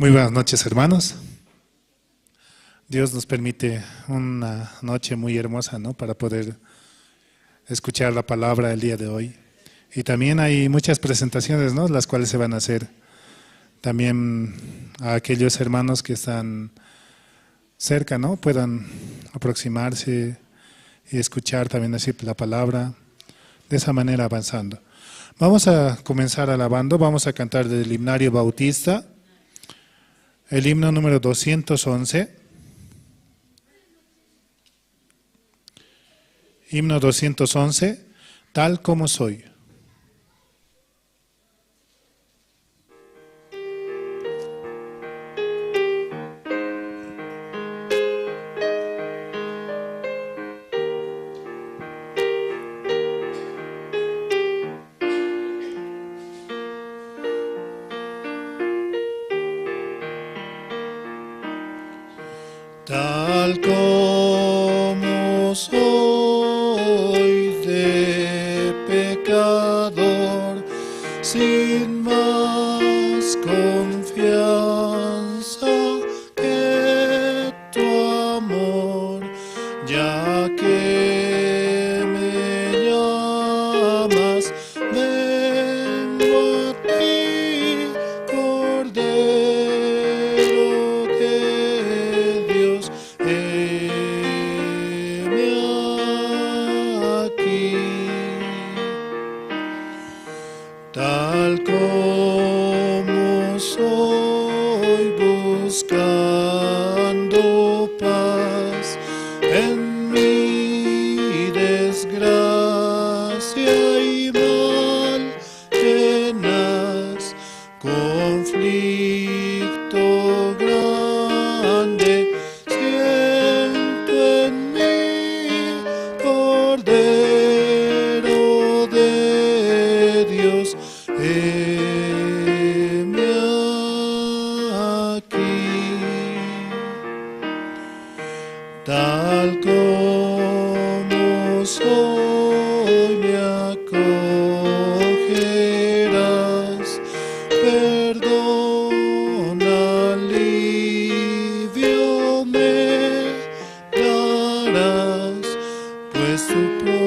Muy buenas noches, hermanos. Dios nos permite una noche muy hermosa, ¿no?, para poder escuchar la palabra el día de hoy. Y también hay muchas presentaciones, ¿no?, las cuales se van a hacer. También a aquellos hermanos que están cerca, ¿no?, puedan aproximarse y escuchar también así la palabra, de esa manera avanzando. Vamos a comenzar alabando, vamos a cantar del himnario bautista, el himno número 211. Himno 211, tal como soy. Tal como soy de pecador, sin más confianza que tu amor, ya que me llamas, vengo a ti, Cordero de Dios, heme aquí. Tal como soy, buscando paz en mi desgracia y mal tenaz, conflicto grande siento en mí, Cordero de Dios, heme aquí. Tal como soy, me acogerás, perdón, alivio me darás, pues tu promesa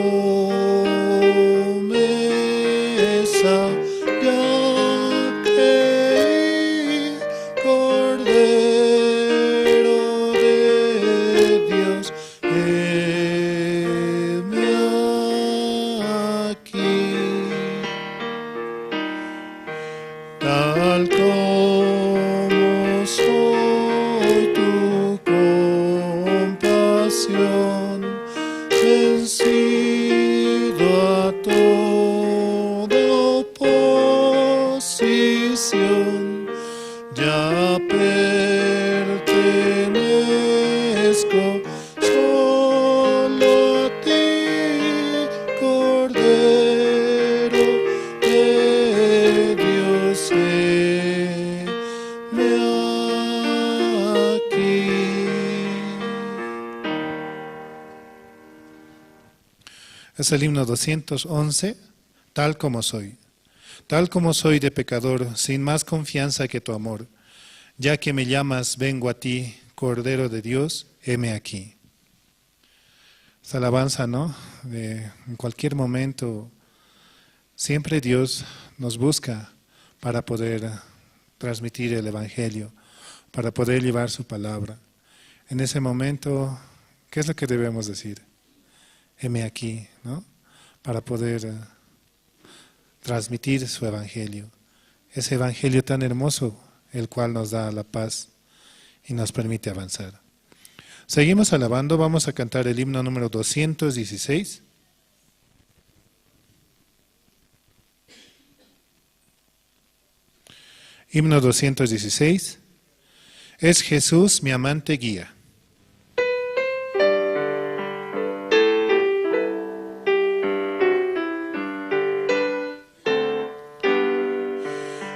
ya creí, Cordero de Dios, heme aquí. Tal como soy, tu compasión, vencido a toda oposición, ya pertenezco solo a ti, Cordero de Dios, heme aquí. Es el himno 211, tal como soy. Tal como soy de pecador, sin más confianza que tu amor. Ya que me llamas, vengo a ti, Cordero de Dios, heme aquí. Esta alabanza, ¿no?, en cualquier momento, siempre Dios nos busca para poder transmitir el Evangelio, para poder llevar su palabra. En ese momento, ¿qué es lo que debemos decir? Heme aquí, ¿no?, para poder transmitir su Evangelio. Ese Evangelio tan hermoso, el cual nos da la paz y nos permite avanzar. Seguimos alabando, vamos a cantar el himno número 216. Himno 216. Es Jesús mi amante guía.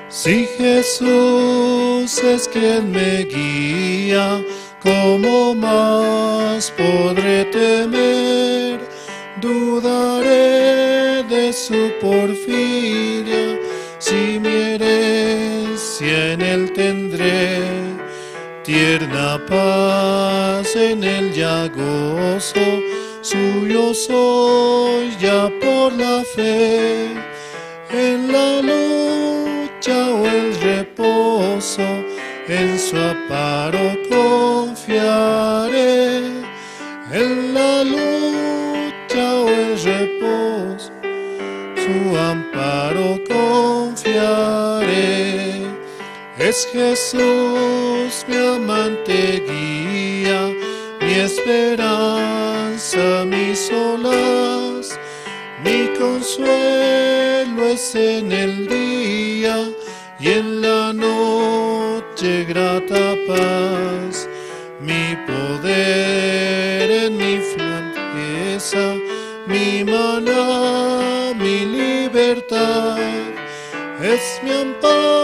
Si Jesús es quien me guía, ¿cómo más podré temer? Dudaré de su porfiria, si mi herencia en él tendré. tierna paz en él ya gozo, suyo soy ya por la fe, en la lucha o el reposo, en su amparo confiaré, en la lucha o el reposo, su amparo confiaré. Es Jesús mi amante guía, mi esperanza, mi solaz, mi consuelo es en el día y en la noche grata paz, mi poder en mi flaqueza, mi maná, mi libertad, es mi amparo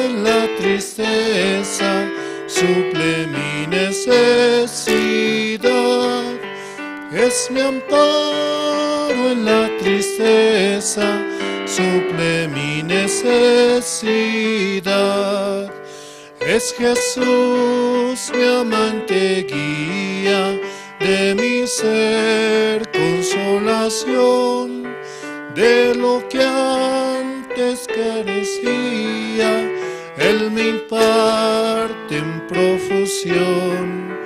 en la tristeza, suple mi necesidad, es mi amparo en la tristeza, suple mi necesidad. Es Jesús mi amante guía, de mi ser consolación, de lo que antes carecía, Él me imparte en profusión,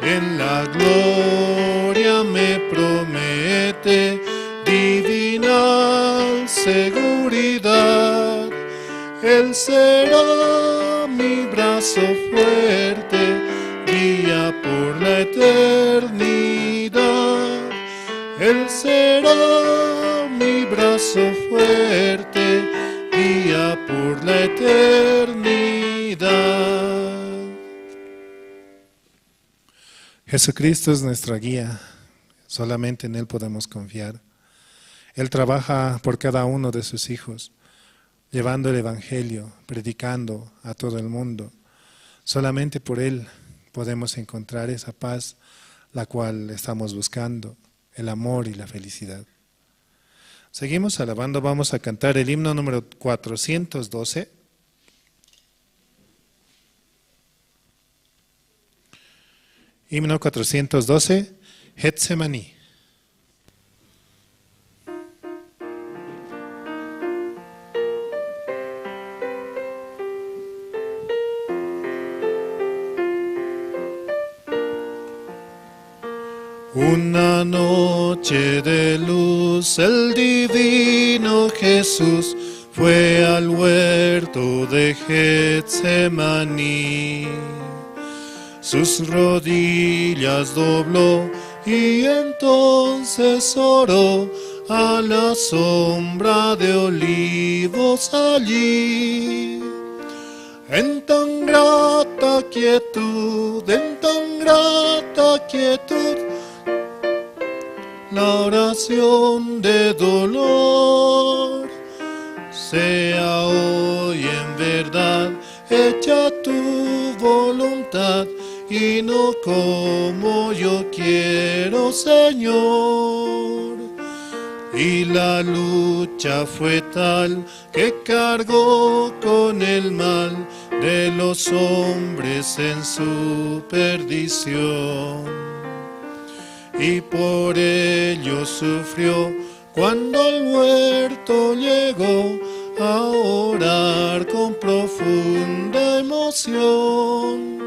en la gloria me promete divina seguridad. Él será mi brazo fuerte, guía por la eternidad. Él será mi brazo fuerte, guía por la eternidad. Jesucristo es nuestra guía, solamente en Él podemos confiar. Él trabaja por cada uno de sus hijos, llevando el Evangelio, predicando a todo el mundo. Solamente por Él podemos encontrar esa paz, la cual estamos buscando, el amor y la felicidad. Seguimos alabando, vamos a cantar el himno número 412. Himno 412, Getsemaní. Una noche de luz, el divino Jesús fue al huerto de Getsemaní. Sus rodillas dobló y entonces oró a la sombra de olivos allí. En tan grata quietud, la oración de dolor sea hoy en verdad hecha tu voluntad y no como yo quiero, Señor. Y la lucha fue tal que cargó con el mal de los hombres en su perdición. Y por ello sufrió cuando al huerto llegó a orar con profunda emoción.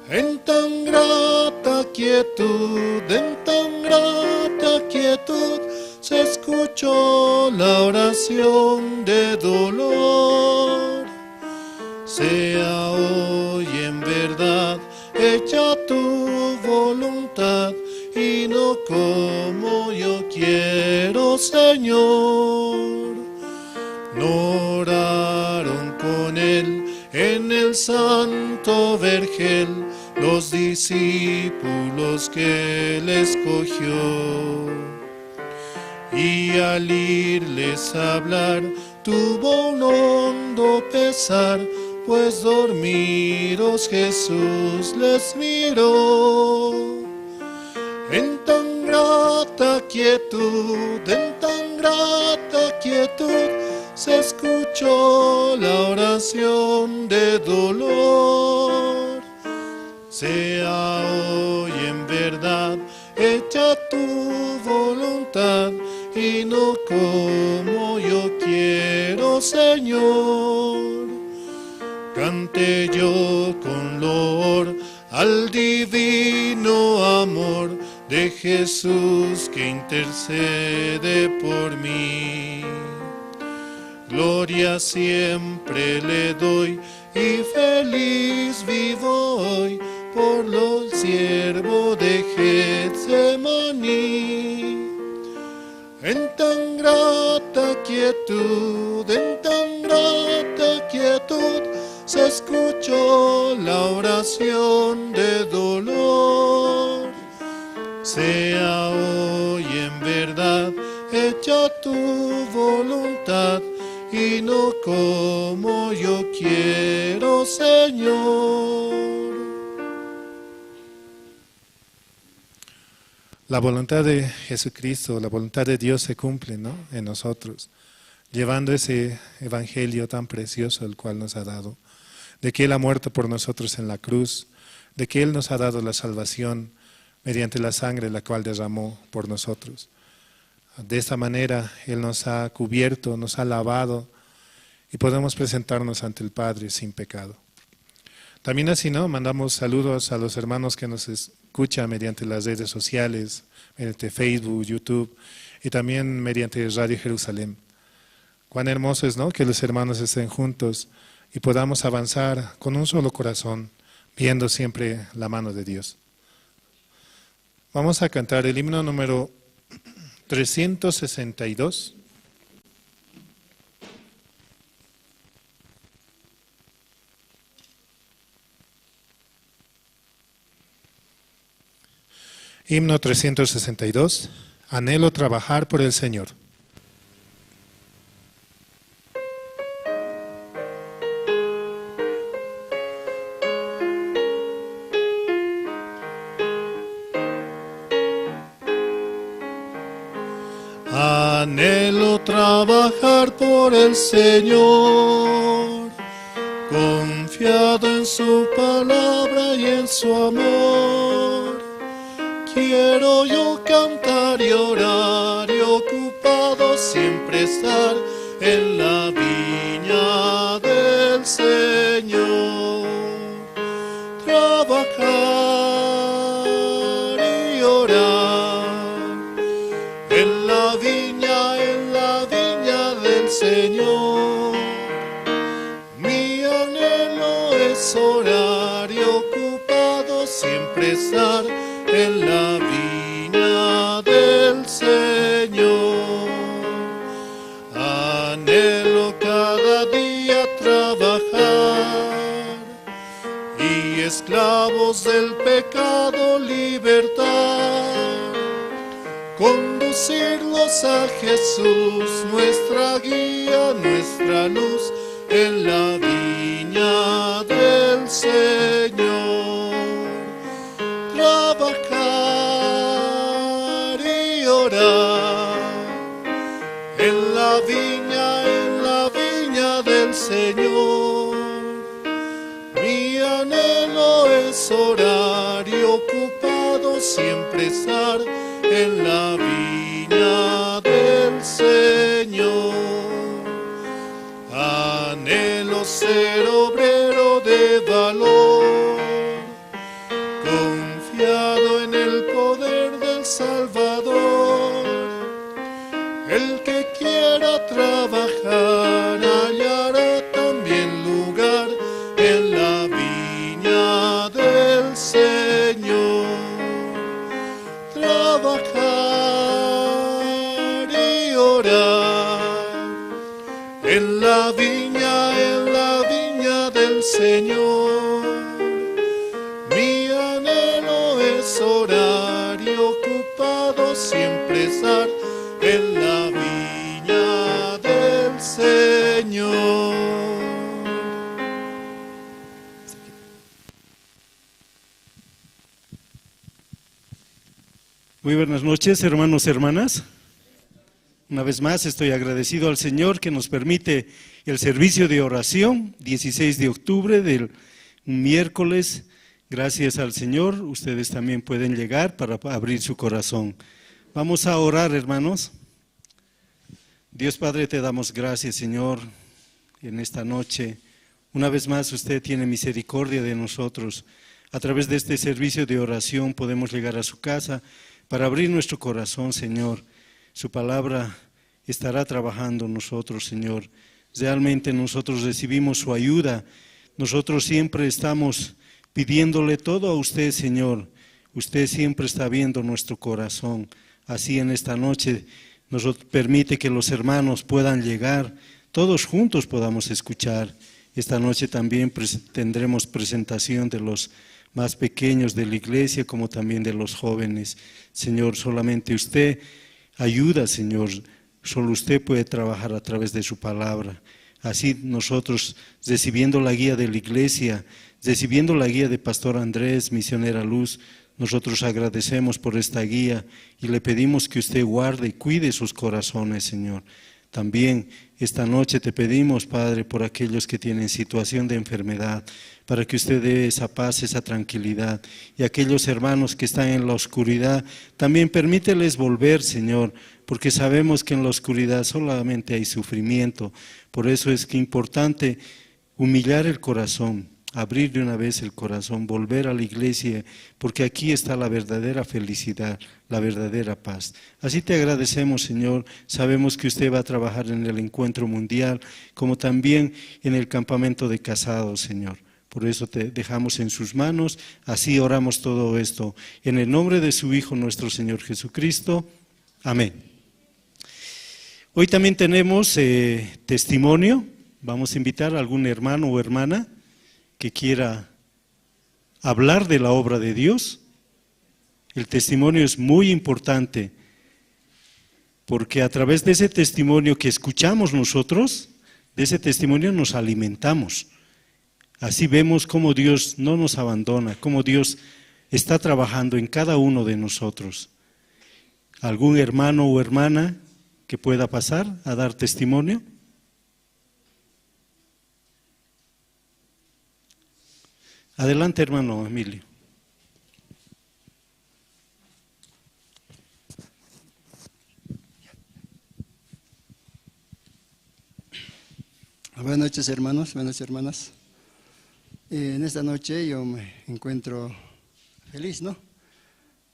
En tan grata quietud, se escuchó la oración de dolor. Sea hoy en verdad hecha tu voluntad y no como yo quiero, Señor. No oraron con él en el santo vergel los discípulos que él escogió. Y al irles a hablar tuvo un hondo pesar, pues dormidos Jesús les miró. En tan grata quietud, se escuchó la oración de dolor. sea hoy en verdad hecha tu voluntad y no como yo quiero, Señor. Cante yo con loor al divino amor de Jesús que intercede por mí. Gloria siempre le doy y feliz vivo hoy por lo siervo de Getsemaní. En tan grata quietud, se escuchó la oración de dolor. Sea hoy en verdad hecha tu voluntad y no como yo quiero, Señor. La voluntad de Jesucristo, la voluntad de Dios se cumple, ¿no?, en nosotros, llevando ese evangelio tan precioso el cual nos ha dado, de que Él ha muerto por nosotros en la cruz, de que Él nos ha dado la salvación mediante la sangre la cual derramó por nosotros. De esta manera Él nos ha cubierto, nos ha lavado y podemos presentarnos ante el Padre sin pecado. También así, ¿no?, mandamos saludos a los hermanos que nos escuchan mediante las redes sociales, mediante Facebook, YouTube y también mediante Radio Jerusalén. Cuán hermoso es, ¿no?, que los hermanos estén juntos y podamos avanzar con un solo corazón, viendo siempre la mano de Dios. Vamos a cantar el himno número 362. Himno 362. Anhelo trabajar por el Señor. Anhelo trabajar por el Señor, confiado en su palabra y en su amor. Quiero yo cantar y orar y ocupado siempre estar en la viña del Señor. Trabajar y orar en la viña del Señor. Mi anhelo es orar y ocupado siempre estar en la viña del Señor. Anhelo cada día trabajar y esclavos del pecado libertar, conducirlos a Jesús, nuestra guía, nuestra luz, en la viña del Señor. Trabajar y orar en la viña del Señor. Mi anhelo es orar y ocupado siempre estar en la viña del Señor. Anhelo ser obrero de valor, confiado en el poder del Salvador. El que quiera trabajar hallará también lugar en la viña del Señor. Trabajar y orar en la viña del Señor. Mi anhelo es orar y ocupado siempre estar en la viña del Señor. Muy buenas noches, hermanos y hermanas. Una vez más estoy agradecido al Señor que nos permite el servicio de oración, 16 de octubre del miércoles Gracias al Señor, ustedes también pueden llegar para abrir su corazón. Vamos a orar, hermanos. Dios Padre, te damos gracias, Señor, en esta noche. Una vez más, usted tiene misericordia de nosotros. A través de este servicio de oración podemos llegar a su casa para abrir nuestro corazón, Señor. Su palabra estará trabajando en nosotros, Señor. Realmente nosotros recibimos su ayuda. Nosotros siempre estamos pidiéndole todo a usted, Señor. Usted siempre está viendo nuestro corazón. Así en esta noche nos permite que los hermanos puedan llegar, todos juntos podamos escuchar. Esta noche también tendremos presentación de los más pequeños de la iglesia, como también de los jóvenes. Señor, solamente usted ayuda, Señor. Solo usted puede trabajar a través de su palabra. Así nosotros, recibiendo la guía de la iglesia, recibiendo la guía de Pastor Andrés, Misionera Luz, nosotros agradecemos por esta guía y le pedimos que usted guarde y cuide sus corazones, Señor. También esta noche te pedimos, Padre, por aquellos que tienen situación de enfermedad, para que usted dé esa paz, esa tranquilidad. Y aquellos hermanos que están en la oscuridad, también permíteles volver, Señor, porque sabemos que en la oscuridad solamente hay sufrimiento. Por eso es que es importante humillar el corazón, abrir de una vez el corazón, volver a la iglesia, porque aquí está la verdadera felicidad, la verdadera paz. Así te agradecemos, Señor. Sabemos que usted va a trabajar en el encuentro mundial, como también en el campamento de casados, Señor. Por eso te dejamos en sus manos. Así oramos todo esto. En el nombre de su Hijo, nuestro Señor Jesucristo. Amén. Hoy también tenemos testimonio. Vamos a invitar a algún hermano o hermana que quiera hablar de la obra de Dios. El testimonio es muy importante, porque a través de ese testimonio que escuchamos nosotros, de ese testimonio nos alimentamos. Así vemos cómo Dios no nos abandona, cómo Dios está trabajando en cada uno de nosotros. ¿Algún hermano o hermana que pueda pasar a dar testimonio? Adelante, hermano Emilio. Buenas noches, hermanos, buenas noches, hermanas. En esta noche yo me encuentro feliz, ¿no?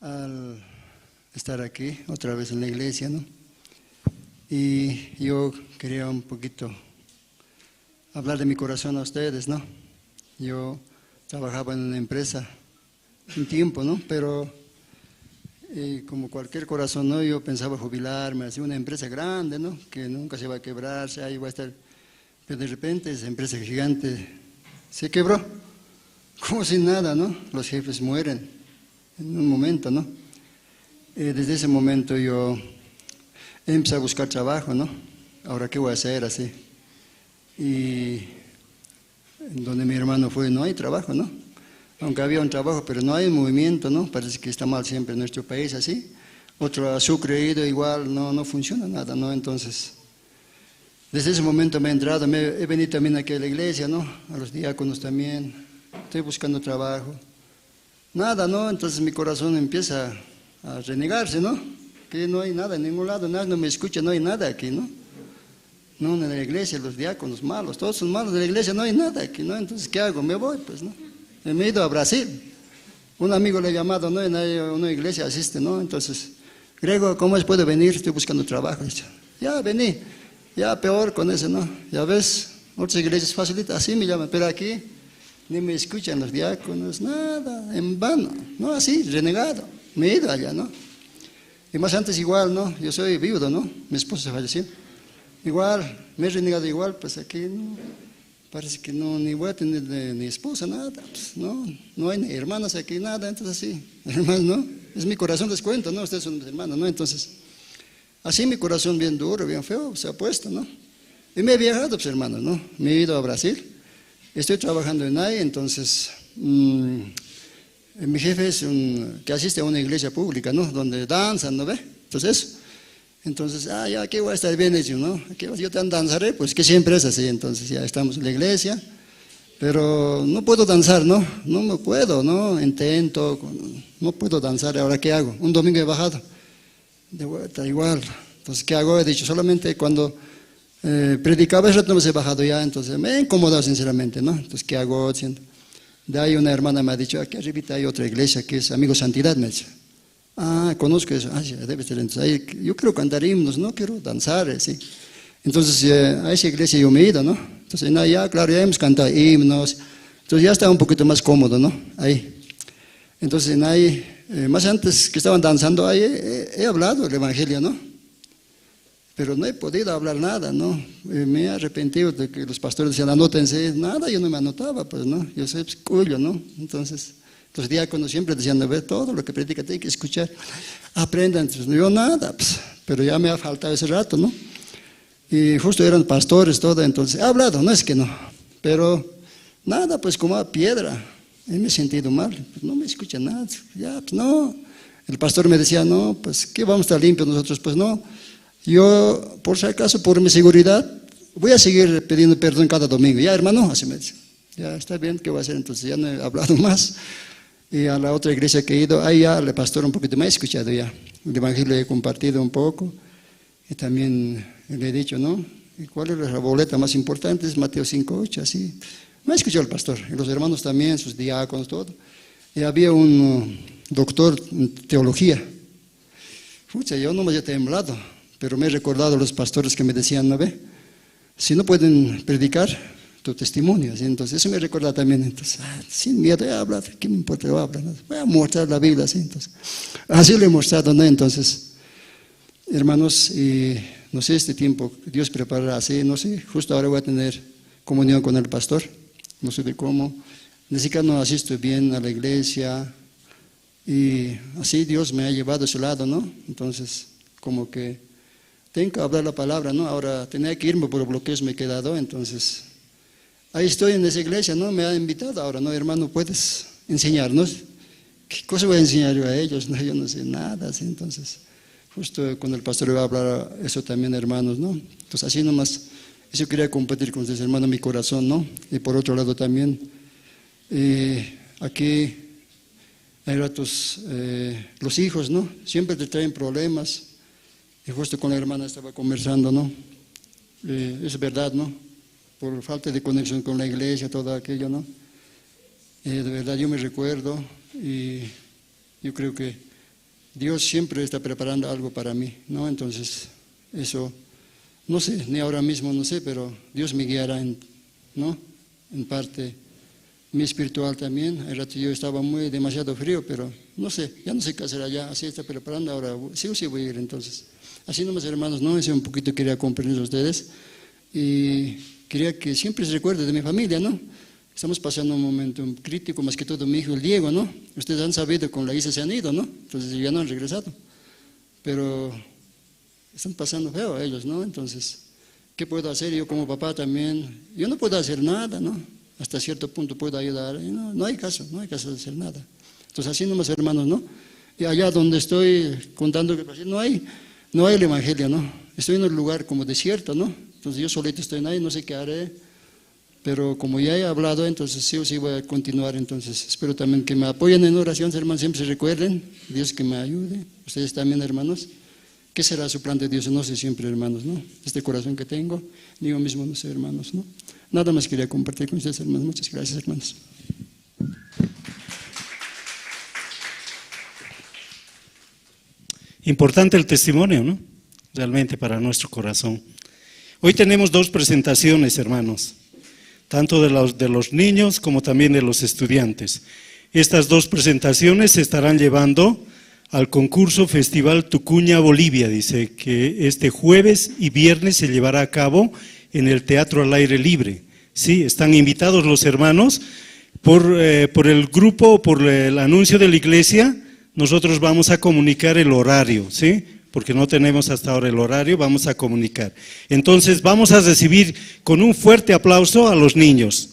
Al estar aquí otra vez en la iglesia, ¿no? Y yo quería un poquito hablar de mi corazón a ustedes, ¿no? Yo trabajaba en una empresa un tiempo, ¿no? Pero como cualquier corazón, ¿no? Yo pensaba jubilarme, así una empresa grande, ¿no? Que nunca se va a quebrar, ahí va a estar. Pero de repente esa empresa gigante se quebró, como si nada, ¿no? Los jefes mueren en un momento, ¿no? Desde ese momento yo empecé a buscar trabajo, ¿no? Ahora, ¿qué voy a hacer así? Y donde mi hermano fue, no hay trabajo, ¿no? Aunque había un trabajo, pero no hay movimiento, ¿no? Parece que está mal siempre en nuestro país, así. Otro a Sucre he ido, igual no funciona nada, ¿no? Entonces, desde ese momento me he entrado, he venido también aquí a la iglesia, ¿no? A los diáconos también, estoy buscando trabajo. Nada, ¿no? Entonces mi corazón empieza a renegarse, ¿no? Que no hay nada en ningún lado, nada, no me escucha, no hay nada aquí, ¿no? No, en la iglesia, los diáconos malos, todos son malos de la iglesia, no hay nada aquí, ¿no? Entonces, ¿qué hago? Me voy, pues, ¿no? Me he ido a Brasil. Un amigo le ha llamado, ¿no? En una iglesia asiste, ¿no? Entonces, Grego, ¿cómo es? ¿Puedo venir? Estoy buscando trabajo. Dice, ya, vení. Ya, peor con eso, ¿no? Ya ves, otras iglesias facilitan, así me llaman, pero aquí ni me escuchan los diáconos, nada, en vano, ¿no? Así, renegado. Me he ido allá, ¿no? Y más antes igual, ¿no? Yo soy viudo, ¿no? Mi esposa se falleció. Igual, me he renegado igual, pues aquí no, parece que no, ni voy a tener ni esposa, nada, pues no hay ni hermanas aquí, nada, entonces así, hermanos, ¿no? Es mi corazón, les cuento, ¿no? Ustedes son mis hermanos, ¿no? Entonces, así mi corazón bien duro, bien feo, se ha puesto, ¿no? Y me he viajado, pues hermanos, ¿no? Me he ido a Brasil, estoy trabajando en ahí, entonces, mi jefe es que asiste a una iglesia pública, ¿no? Donde danzan, ¿no ve? Entonces, ya aquí voy a estar bien hecho, ¿no? Aquí yo te danzaré, pues que siempre es así. Entonces ya estamos en la iglesia pero no puedo danzar, ¿no? No me puedo, ¿no? Intento, no puedo danzar, ¿ahora qué hago? Un domingo he bajado, de vuelta igual. Entonces, ¿qué hago? He dicho, solamente cuando predicaba ese rato no me he bajado ya, entonces me he incomodado sinceramente, ¿no? Entonces, ¿qué hago? De ahí una hermana me ha dicho, aquí arribita hay otra iglesia que es Amigo Santidad, me dice. Ah, conozco eso. Ah, sí, debe ser. Entonces, ahí, yo quiero cantar himnos, no quiero danzar, ¿sí? Entonces, a esa iglesia yo me he ido, ¿no? Entonces, ya, claro, ya hemos cantado himnos, entonces ya estaba un poquito más cómodo, ¿no? Ahí. Entonces, ahí, más antes que estaban danzando, ahí he hablado el Evangelio, ¿no? Pero no he podido hablar nada, ¿no? Me he arrepentido de que los pastores decían, anótense, nada, yo no me anotaba, pues, ¿no? Yo soy cuyo, ¿no? Entonces, los diáconos siempre decían, ve, todo lo que predica hay que escuchar, aprendan, entonces, yo nada, pues, pero ya me ha faltado ese rato, ¿no? Y justo eran pastores, todo, entonces, he hablado, no es que no, pero nada, pues como a piedra, me he sentido mal, pues, no me escucha nada, ya, pues no, el pastor me decía, no, pues, ¿qué vamos a estar limpios nosotros? Pues no, yo, por si acaso, por mi seguridad, voy a seguir pidiendo perdón cada domingo, ya hermano, así me dice, ya está bien, ¿qué voy a hacer? Entonces ya no he hablado más. Y a la otra iglesia que he ido, ahí ya el pastor un poquito me ha escuchado ya. El evangelio he compartido un poco y también le he dicho, ¿no? ¿Y cuál es la boleta más importante? Es Mateo 5:8, así. Me ha escuchado el pastor, y los hermanos también, sus diáconos, todo. Y había un doctor en teología. Pucha, yo no me he temblado, pero me he recordado a los pastores que me decían, ¿no ve? Si no pueden predicar, tu testimonio, ¿sí? Entonces eso me recuerda también, entonces, sin miedo, habla, ¿qué me importa? Voy a mostrar la Biblia, ¿sí? Entonces, así lo he mostrado, ¿no? Entonces, hermanos, no sé, este tiempo Dios preparará así, no sé, justo ahora voy a tener comunión con el pastor, no sé de cómo, necesito no asisto bien a la iglesia, y así Dios me ha llevado a ese lado, ¿no? Entonces, como que tengo que hablar la palabra, ¿no? Ahora tenía que irme por bloqueos, me he quedado, entonces ahí estoy en esa iglesia, ¿no? Me ha invitado ahora, ¿no? Hermano, ¿puedes enseñarnos? ¿Qué cosa voy a enseñar yo a ellos? No, yo no sé nada, ¿sí? Entonces, justo con el pastor voy a hablar eso también, hermanos, ¿no? Entonces, así nomás, eso quería compartir con ustedes, hermano, mi corazón, ¿no? Y por otro lado también, aquí hay ratos, los hijos, ¿no? Siempre te traen problemas, y justo con la hermana estaba conversando, ¿no? Es verdad, ¿no? Por falta de conexión con la iglesia, todo aquello, ¿no? De verdad yo me recuerdo y yo creo que Dios siempre está preparando algo para mí, ¿no? Entonces, eso, no sé, ni ahora mismo no sé, pero Dios me guiará, ¿no? En parte, mi espiritual también. El rato yo estaba demasiado frío, pero no sé, ya no sé qué hacer allá, así está preparando, ahora sí o sí voy a ir entonces. Así nomás, hermanos, ¿no? Ese un poquito quería comprender a ustedes y quería que siempre se recuerde de mi familia, ¿no? Estamos pasando un momento crítico, más que todo mi hijo, el Diego, ¿no? Ustedes han sabido, con la Isa se han ido, ¿no? Entonces ya no han regresado. Pero están pasando feo a ellos, ¿no? Entonces, ¿qué puedo hacer? Yo como papá también, yo no puedo hacer nada, ¿no? Hasta cierto punto puedo ayudar. No hay caso de hacer nada. Entonces, así nomás, hermanos, ¿no? Y allá donde estoy contando que no hay el evangelio, ¿no? Estoy en un lugar como desierto, ¿no? Entonces yo solito estoy ahí, no sé qué haré, pero como ya he hablado, entonces sí o sí voy a continuar. Entonces espero también que me apoyen en oración, hermanos, siempre se recuerden, Dios que me ayude, ustedes también, hermanos. ¿Qué será su plan de Dios? No sé siempre, hermanos, ¿no? Este corazón que tengo, ni yo mismo no sé, hermanos, ¿no? Nada más quería compartir con ustedes, hermanos. Muchas gracias, hermanos. Importante el testimonio, ¿no? Realmente para nuestro corazón. Hoy tenemos dos presentaciones, hermanos, tanto de los niños como también de los estudiantes. Estas dos presentaciones se estarán llevando al concurso Festival Tucuña Bolivia, dice que este jueves y viernes se llevará a cabo en el Teatro al Aire Libre. Sí, están invitados los hermanos por el grupo, por el anuncio de la iglesia. Nosotros vamos a comunicar el horario, ¿sí? Porque no tenemos hasta ahora el horario, vamos a comunicar. Entonces vamos a recibir con un fuerte aplauso a los niños.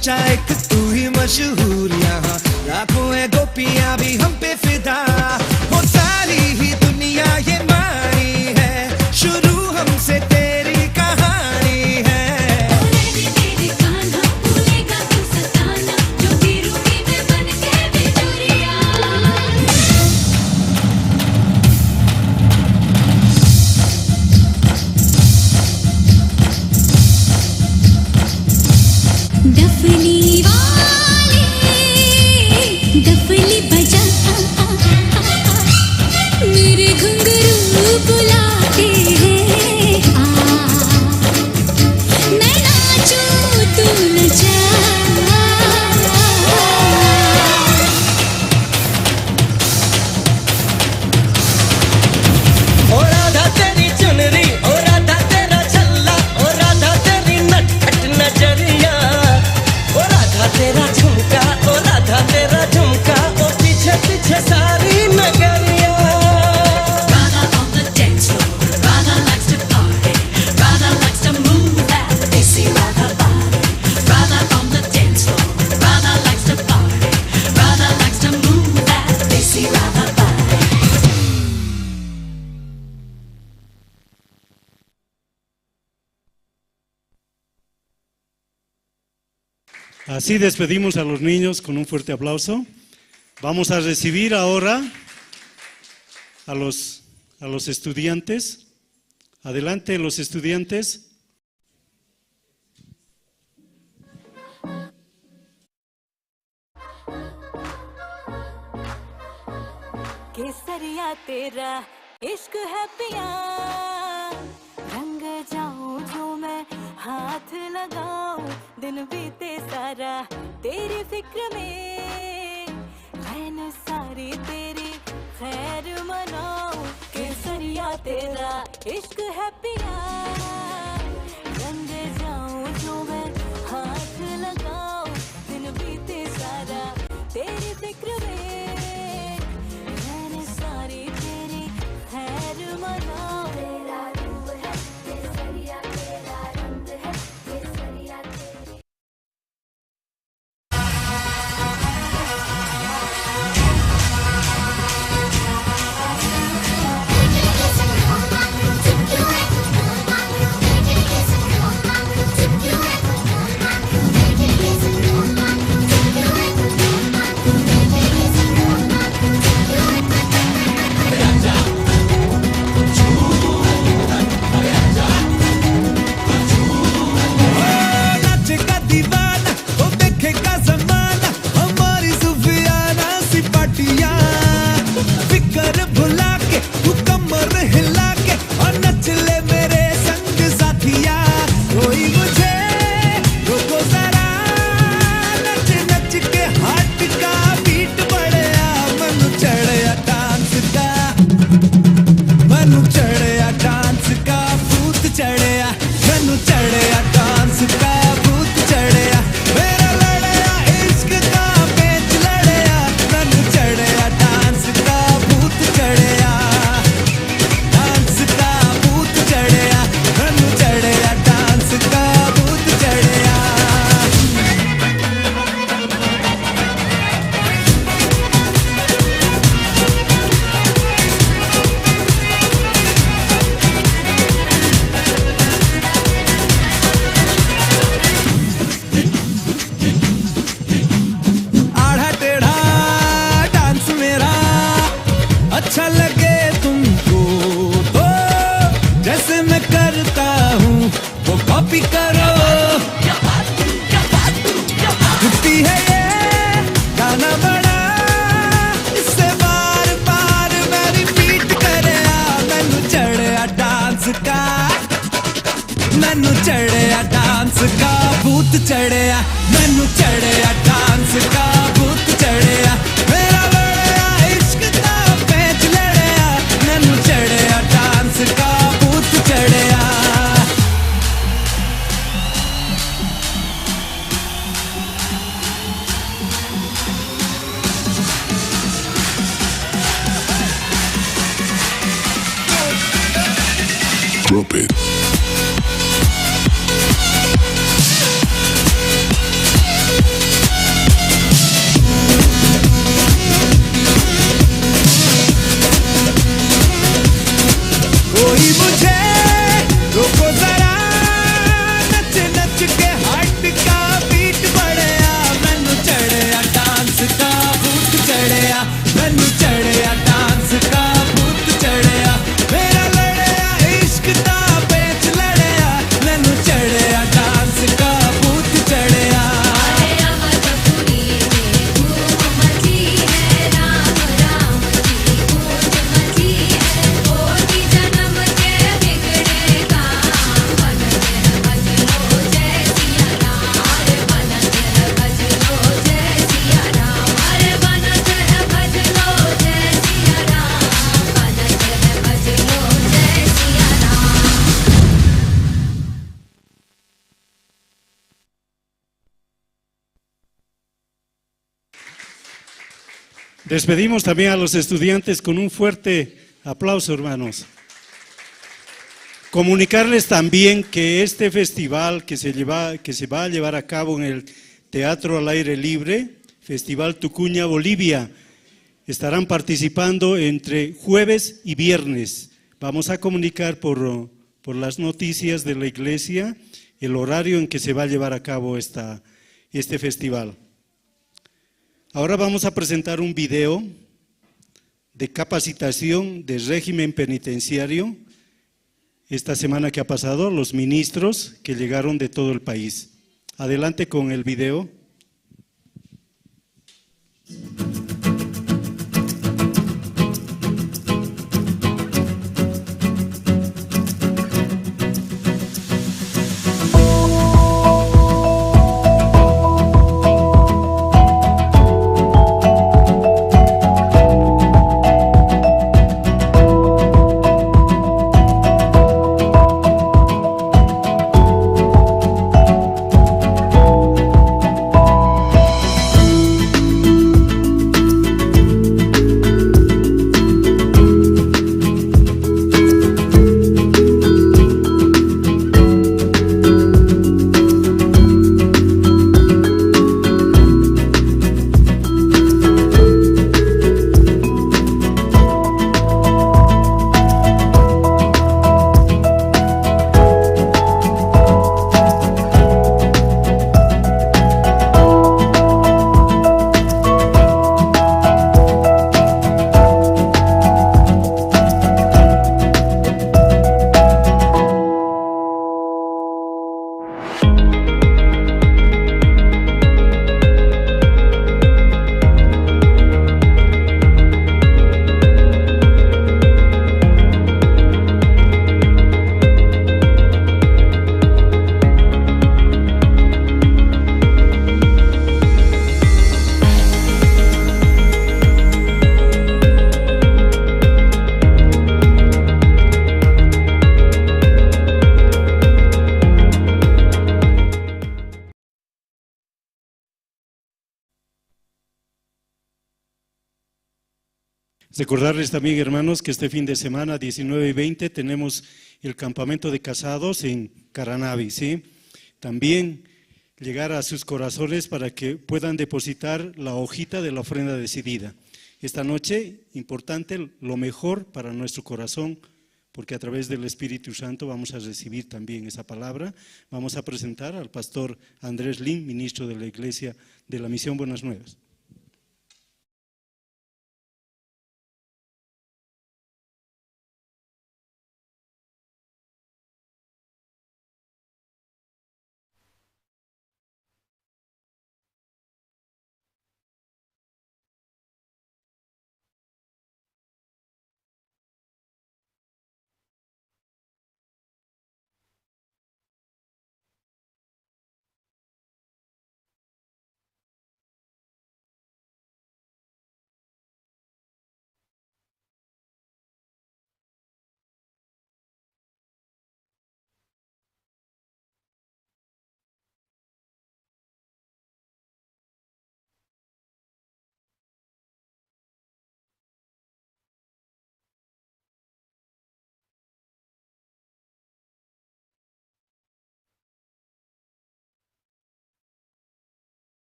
सोचा एक तू ही मशहूर यहाँ लाखों है गोपियां भी हम पे फिदा वो सारी ही दुनिया ये मानी है शुरू हमसे तेरी कहानी है डफली वाले डफली बजा मेरे घुंघरू बुलाते हैं मैं नाचूं तू नचा ओ राधा तेरी चुनरी ओ राधा तेरा छल्ला ओ राधा तेरी नटखट नजरिया ओ राधा तेरा झुमका ओ राधा तेरा झुमका ओ पीछे पीछे सारी नगरिया Radha on the dance floor Radha likes to party Radha likes to move that desi Radha body Radha on the dance floor Radha likes to party Radha likes to move that desi Radha body Así despedimos a los niños con un fuerte aplauso. Vamos a recibir ahora a los estudiantes. Adelante los estudiantes. केसरिया तेरा इश्क है पिया रंग जाऊं जो मैं हाथ लगाऊं दिन बीते सारा तेरी फिक्र में रैन सारी तेरी खैर मनाऊं केसरिया तेरा इश्क है पिया रंग जाऊं जो मैं हाथ लगाऊं दिन बीते सारा तेरी फिक्र में सारी तेरी खैर मनाओ तेरा रूप है केसरिया तेरा रंग है केसरिया तेरी मैनू चढ़िया डांस का भूत चढ़िया मैनू चढ़िया डांस का भूत चढ़िया मेरा लड़िया इश्क दा पैंच लड़िया मैनू चढ़िया डांस का भूत चढ़िया Drop it. Despedimos también a los estudiantes con un fuerte aplauso, hermanos. Comunicarles también que este festival que se va a llevar a cabo en el Teatro al Aire Libre, Festival Tucuña Bolivia, estarán participando entre jueves y viernes. Vamos a comunicar por las noticias de la iglesia el horario en que se va a llevar a cabo este festival. Ahora vamos a presentar un video de capacitación de régimen penitenciario esta semana que ha pasado, los ministros que llegaron de todo el país. Adelante con el video. Recordarles también, hermanos, que este fin de semana, 19 y 20, tenemos el campamento de casados en Caranavi, ¿sí? También llegar a sus corazones para que puedan depositar la hojita de la ofrenda decidida. Esta noche, importante, lo mejor para nuestro corazón, porque a través del Espíritu Santo vamos a recibir también esa palabra. Vamos a presentar al pastor Andrés Lin, ministro de la Iglesia de la Misión Buenas Nuevas.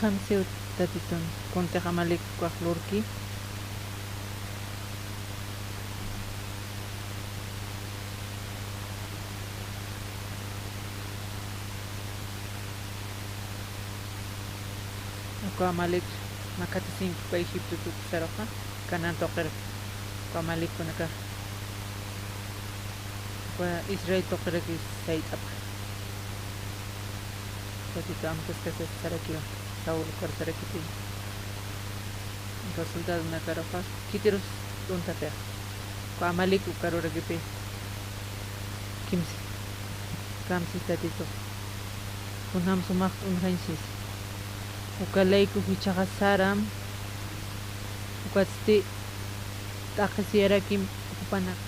Kamsiu tatitun konte Amalek kuaklurki. Ako Amalek makatisin pa Egipto tu saroka kanan toker ko Amalek ko naka ko Israel toker ki sait ap. Tatito am kuskas sarakio Saul kar sarakiti. Resultado na karoka kitiros untate. Ko Amalek ko karoragi kimsi kamsi tatito. Kunam sumak unhansis. Ukalay ko hichakasaram ukatsti takasira kim upanak